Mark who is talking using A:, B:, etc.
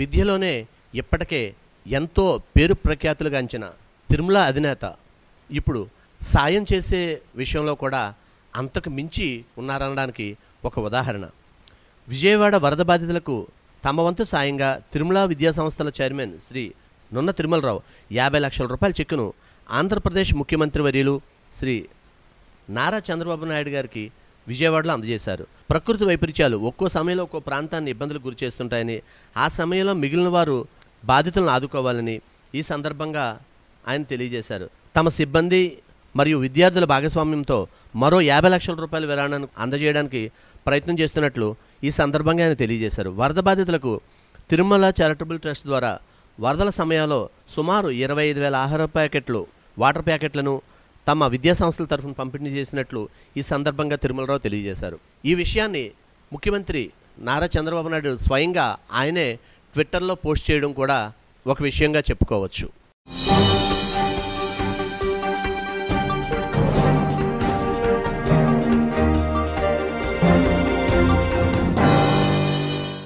A: విద్యలోనే ఇప్పటికే ఎంతో పేరు ప్రఖ్యాతులుగాంచిన తిరుమల అధినేత ఇప్పుడు సాయం చేసే విషయంలో కూడా అంతకు మించి ఉన్నారనడానికి ఒక ఉదాహరణ. విజయవాడ వరద బాధితులకు తమ వంతు సాయంగా తిరుమల విద్యా సంస్థల చైర్మన్ శ్రీ నున్న తిరుమలరావు 50 లక్షల రూపాయల చెక్కును ఆంధ్రప్రదేశ్ ముఖ్యమంత్రి వర్యులు శ్రీ నారా చంద్రబాబు నాయుడు గారికి విజయవాడలో అందజేశారు. ప్రకృతి వైపరీత్యాలు ఒక్కో సమయంలో ఒక్కో ప్రాంతాన్ని ఇబ్బందులకు గురి చేస్తుంటాయని, ఆ సమయంలో మిగిలిన వారు బాధితులను ఆదుకోవాలని ఈ సందర్భంగా ఆయన తెలియజేశారు. తమ సిబ్బంది మరియు విద్యార్థుల భాగస్వామ్యంతో మరో 50 లక్షల రూపాయల విరాళాన్ని అందజేయడానికి ప్రయత్నం చేస్తున్నట్లు ఈ సందర్భంగా ఆయన తెలియజేశారు. వరద బాధితులకు తిరుమల చారిటబుల్ ట్రస్ట్ ద్వారా వరదల సమయంలో సుమారు 25,000 ఆహార ప్యాకెట్లు, వాటర్ ప్యాకెట్లను తమ విద్యా సంస్థల తరఫున పంపిణీ చేసినట్లు ఈ సందర్భంగా తిరుమలరావు తెలియజేశారు. ఈ విషయాన్ని ముఖ్యమంత్రి నారా చంద్రబాబు నాయుడు స్వయంగా ఆయనే ట్విట్టర్లో పోస్ట్ చేయడం కూడా ఒక విషయంగా చెప్పుకోవచ్చు.